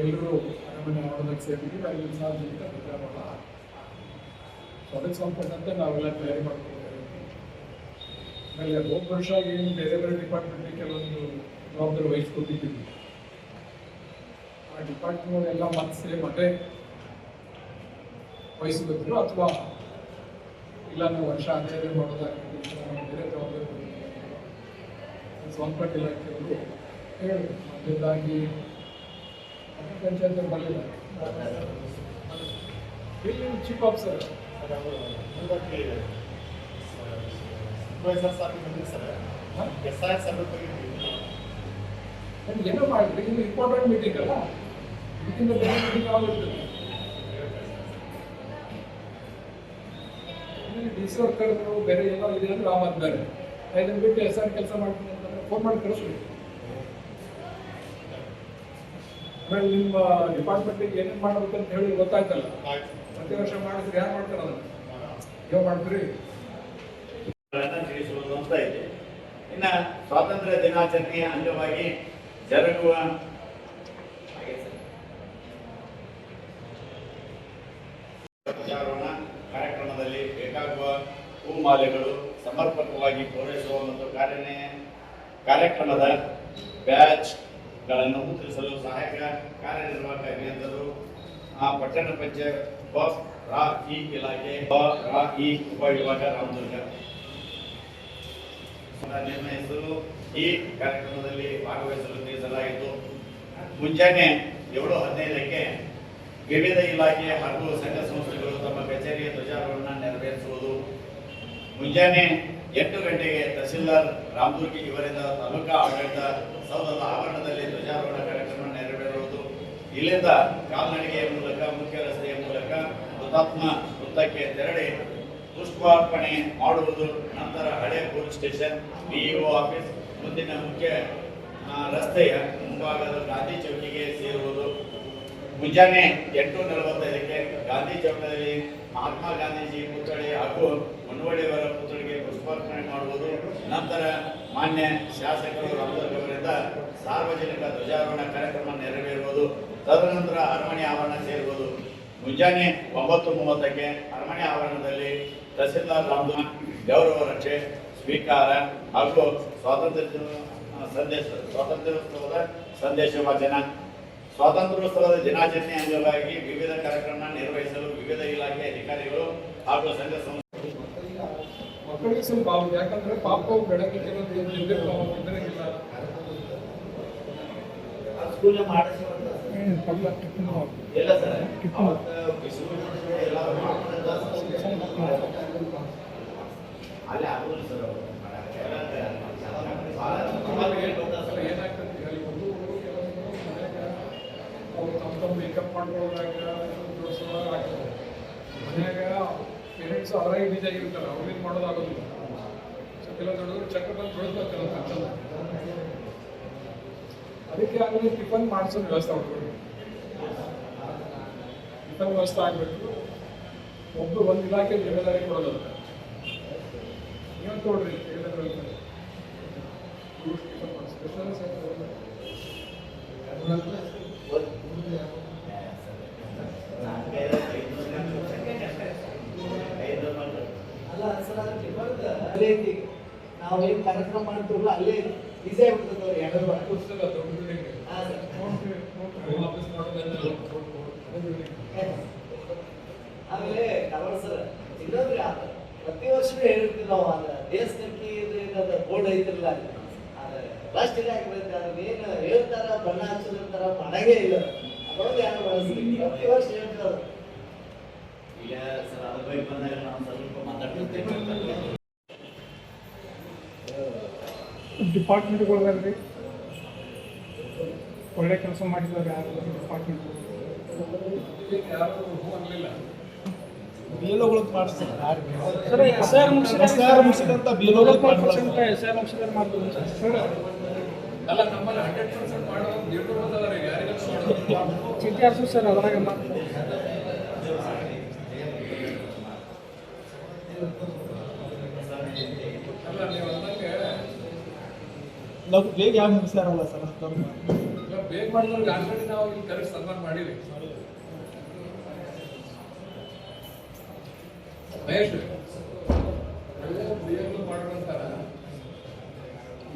ಎಲ್ಲರೂ ಅರಮನೆ ಮಾಡೋದಕ್ಕೆ ಸೇರಿದ್ವಿ 5,000 ಜನ ಪ್ರಚಾರ ಮಾಡಲ್ಲ. ಸೊ ಅದಕ್ಕೆ ಸಂಬಂಧಪಟ್ಟಂತೆ ನಾವೆಲ್ಲ ತಯಾರಿ ಮಾಡ್ಕೊಳ್ತೇವೆ. ಆಮೇಲೆ ಹೋದ ವರ್ಷ ಏನು ಬೇರೆ ಬೇರೆ ಡಿಪಾರ್ಟ್ಮೆಂಟ್ಗೆ ಕೆಲವೊಂದು ಜವಾಬ್ದಾರಿ ವಹಿಸ್ಕೊಟ್ಟಿದ್ದೀವಿ. ಆ ಡಿಪಾರ್ಟ್ಮೆಂಟ್ ಎಲ್ಲ ಮತ್ತೆ ಮತ್ತೆ ವಹಿಸಬೇಕು ಅಥವಾ ಇಲ್ಲ ನಾವು ವರ್ಷ ಅಧ್ಯಯನ ಮಾಡೋದಾಗಿರ್ತೀವಿ ಬೇರೆ ಜವಾಬ್ದಾರಿ ಸಂಪರ್ಕ ಇಲಾಖೆಯವರು ಹೇಳಿ ಮೊದಲಾಗಿ ಪಂಚಾಯತ್ ಬರಲಿಲ್ಲ ಇಲ್ಲಿ ಚೀಫ್ ಆಫೀಸರ್ ಏನೋ ಮಾಡಿದ್ರಿ ಇದು ಇಂಪಾರ್ಟೆಂಟ್ ಮೀಟಿಂಗ್ ಅಲ್ಲ, ಇದಕ್ಕಿಂತ ಬೇರೆ ಮೀಟಿಂಗ್ ಆಗುತ್ತೆ. ಡಿ ಸಿ ಅವ್ರು ಕರೆದ್ರು ಬೇರೆ ಏನೋ ಇದೆ ಅಂದ್ರೆ ಆ ಬೇರೆ 5 ದಿನ ಬಿಟ್ಟು SR ಕೆಲಸ ಮಾಡ್ತೀನಿ ಅಂತಂದ್ರೆ ಫೋನ್ ಮಾಡಿ ಕಳಿಸ್ರಿ. ಆಮೇಲೆ ನಿಮ್ಮ ಡಿಪಾರ್ಟ್ಮೆಂಟಿಗೆ ಏನೇನು ಮಾಡಬೇಕು ಅಂತ ಹೇಳಿ ಗೊತ್ತಾಯ್ತಲ್ಲ, ಪ್ರತಿ ವರ್ಷ ಮಾಡಿದ್ರೆ ಯಾರು ಮಾಡ್ತಾರೆ ಅದನ್ನು ಯಾವ ಮಾಡ್ತೀರಿ ತಿಳಿಸುವುದು ಅಂತ ಇದೆ. ಇನ್ನು ಸ್ವಾತಂತ್ರ್ಯ ದಿನಾಚರಣೆಯ ಅಂಗವಾಗಿ ಜರುಗುವ ಧ್ವಜಾರೋಹಣ ಕಾರ್ಯಕ್ರಮದಲ್ಲಿ ಬೇಕಾಗುವ ಹೂಮಾಲೆಗಳು ಸಮರ್ಪಕವಾಗಿ ಪೂರೈಸುವ ಮತ್ತು ಕಾರ್ಯಕ್ರಮದ ಬ್ಯಾಚ್ಗಳನ್ನು ಮುದ್ರಿಸಲು ಸಹಾಯಕ ಕಾರ್ಯನಿರ್ವಾಹಕ ಅಭಿಯಂತರು ಪಟ್ಟಣ ಪಂಚಾಯತ್ ಇ ಇಲಾಖೆ ಇ ಉಪವಿಭಾಗ ರಾಮದುರ್ಗ ನಿರ್ಣಯಿಸಲು ಈ ಕಾರ್ಯಕ್ರಮದಲ್ಲಿ ಭಾಗವಹಿಸಲು ತಿಳಿಸಲಾಯಿತು. ಮುಂಜಾನೆ 7:15ಕ್ಕೆ ವಿವಿಧ ಇಲಾಖೆ ಹಾಗೂ ಸಂಘ ಸಂಸ್ಥೆಗಳು ತಮ್ಮ ಕಚೇರಿಯ ಧ್ವಜಾರೋಹಣ ನೆರವೇರಿಸುವುದು. ಮುಂಜಾನೆ 8 ಗಂಟೆಗೆ ತಹಸೀಲ್ದಾರ್ ರಾಮದುರ್ಗಿ ಇವರಿಂದ ತಾಲೂಕಾ ಆಡಳಿತ ಸೌಧದ ಆವರಣದಲ್ಲಿ ಧ್ವಜಾರೋಹಣ ಕಾರ್ಯಕ್ರಮ ನೆರವೇರುವುದು. ಇಲ್ಲಿಂದ ಕಾಲ್ನಡಿಗೆಯ ಮೂಲಕ ಮುಖ್ಯ ರಸ್ತೆಯ ಮೂಲಕ ಹುತಾತ್ಮ ವೃತ್ತಕ್ಕೆ ತೆರಳಿ ಪುಷ್ಪಾರ್ಪಣೆ ಮಾಡುವುದು. ನಂತರ ಹಳೆ ಪೊಲೀಸ್ ಸ್ಟೇಷನ್ BEO ಆಫೀಸ್ ಮುಂದಿನ ಮುಖ್ಯ ರಸ್ತೆಯ ಮುಂಭಾಗದ ಗಾಂಧಿ ಚೌಕಿಗೆ ಸೇರುವುದು. ಮುಂಜಾನೆ 8:45ಕ್ಕೆ ಗಾಂಧಿ ಚೌಕದಲ್ಲಿ ಮಹಾತ್ಮ ಗಾಂಧೀಜಿ ಪುತ್ಥಳಿ ಹಾಗೂ ಮುನ್ವಡಿಯವರ ಪುತ್ಥಳಿಗೆ ಪುಷ್ಪಾರ್ಪಣೆ ಮಾಡುವುದು. ನಂತರ ಮಾನ್ಯ ಶಾಸಕರು ರಾಮದುರ್ಗ ಅವರಿಂದ ಸಾರ್ವಜನಿಕ ಧ್ವಜಾರೋಹಣ ಕಾರ್ಯಕ್ರಮ ನೆರವೇರುವುದು. ತದನಂತರ ಅರಮನೆ ಆವರಣ ಸೇರುವುದು. ಮುಂಜಾನೆ 9:30ಕ್ಕೆ ಅರಮನೆ ಆವರಣದಲ್ಲಿ ತಹಸೀಲ್ದಾರ್ ರಾಮದುರ್ಗ ಗೌರವ ರಕ್ಷೆ ಸ್ವೀಕಾರ ಹಾಗೂ ಸ್ವಾತಂತ್ರ್ಯೋತ್ಸವದ ಸಂದೇಶ ವಾಚನ. ಸ್ವಾತಂತ್ರ್ಯೋತ್ಸವದ ದಿನಾಚರಣೆ ಅಂಗವಾಗಿ ವಿವಿಧ ಕಾರ್ಯಕ್ರಮ ನಿರ್ವಹಿಸಲು ವಿವಿಧ ಇಲಾಖೆ ಅಧಿಕಾರಿಗಳು ಹಾಗೂ ಸಂಘ ಸಂಸ್ಥೆ ಮಕ್ಕಳಿಗೆ ಸ್ವಲ್ಪ ಯಾಕಂದ್ರೆ ಪಾಪ ಬೆಳಗ್ಗೆ ಇಲ್ಲ ಸರ್ ಅಲ್ಲೇ ಆಗೋದು ಸರ್ ಮೇಕಪ್ ಮಾಡ್ಕೊಳ್ಳೋದಾಗ ಆಗ್ತದೆ. ಮನ್ಯಾಗ ಪೇರೆಂಟ್ಸ್ ಅವರಾಗಿ ಬೀಜ ಆಗಿರ್ತಾರೆ, ಅವ್ರಿಗೆ ಮಾಡೋದಾಗೋದಿಲ್ಲ. ಸೊ ಕೆಲವು ದೊಡ್ಡವರು ಚಕ್ರ ಬಂದು ಬೆಳೆದ್ಬೇಕು ಕೆಲವು ಖರ್ಚಲ್ಲ. ಅದಕ್ಕೆ ಆಗಲಿ ಟಿಫನ್ ಮಾಡಿಸೋ ವ್ಯವಸ್ಥೆ ಮಾಡ್ಕೊಳ್ಳಿ. ಟಿಫನ್ ವ್ಯವಸ್ಥೆ ಆಗಬೇಕು. ಒಬ್ಬರು ಒಂದು ಇಲಾಖೆ ಜವಾಬ್ದಾರಿ ಕೊಡೋದಲ್ಲ. ನೀವು ತೋಡ್ರಿ ಟಿಫನ್ ಮಾಡಿಸ್ಬೇಕು. ನಾವು ಏನು ಕಾರ್ಯಕ್ರಮ ಮಾಡ್ತೀವಲ್ಲ ಅಲ್ಲೇ ಈಸಿ ಆಗ್ಬಿಡ್ತದೆ. ಆಮೇಲೆ ಕವರ್ ಸರ್ ಇನ್ನೊಂದ್ರೆ ಪ್ರತಿ ವರ್ಷವೂ ಹೇಳಿರ್ತೀವಿ ನಾವು, ಅದ್ರ ದೇಶಕ್ಕೆ ಬೋರ್ಡ್ ಐತಿರಲ್ಲ, ಅದ್ರ ರಾಷ್ಟ್ರೀಯ ಆಗ್ಬೇಕು. ಅದ್ರ ಏನು ಹೇಳ್ತಾರ ಬಣ್ಣ ಹಚ್ಚೋದಿರ್ತಾರ ಮಾಡಂಗೇ ಇಲ್ಲ. ಅದೊಂದು ಯಾರು ಬಳಸ್ತೀವಿ ಪ್ರತಿ ವರ್ಷ ಹೇಳ್ತಾರೆ. ಈಗ ಸರ್ ಅದ್ರ ಬಗ್ಗೆ ಬಂದಾಗ ನಾವು ಸ್ವಲ್ಪ ಮಾತಾಡ್ತಿರ್ತೇವೆ. ಡಿಪಾರ್ಟ್ಮೆಂಟ್ಗಳಲ್ಲಿ ಒಳ್ಳೆ ಕೆಲಸ ಮಾಡಿದ್ದಾರೆ ಯಾರು ಡಿಪಾರ್ಟ್ಮೆಂಟ್ ಬಿಎಲ್ಒಗಳಿಗೆ ಮಾಡಿಸ್ತಾರೆ. ಸರ್ SR ಮುಗಿಸಿದಂತ ಬಿಎಲ್ಒಗಳಿಗೆ SR ಮುಗಿಸಿದ್ರೆ ಮಾಡ್ಬೋದು ಸರ್. ಅಲ್ಲ ನಮ್ಮಲ್ಲಿ 100% ಮಾಡೋದು ಯಾರಿಗೂ ಚೀಟಿ ಹಾಕ್ಸು ಸರ್ ಅದ್ರಾಗ ಮಾಡ್ತಾರೆ. ಅಲ್ಲ ನೀವು ಅಂದಂಗೆ ನಾವು ಬೇಗ ಯಾವ ಮುಗಿಸ್ತಾರಲ್ಲ ಸರ್. ಬೇಗ ಮಾಡಿದವ್ರಿಗೆ ಆಲ್ರೆಡಿ ನಾವು ಇಲ್ಲಿ ಕರೆಕ್ಟ್ ಸನ್ಮಾನ ಮಾಡಿವಿ. ಮಹೇಶ್ ಬಿಎಲ್ ಮಾಡೋಣಂತಾರ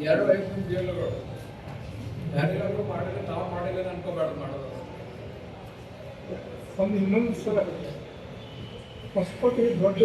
2-5 ಬಿಎಲ್ಗಳು ಯಾರಿಗಾದ್ರು ಮಾಡಿದ್ರೆ ನಾವು ಮಾಡಿಲ್ಲ ಅನ್ಕೋಬಾರ್ದು ಮಾಡೋದು. ಒಂದು ಇನ್ನೊಂದು ಸಲ ಹೊಸಕೋಟೆ ದೊಡ್ಡ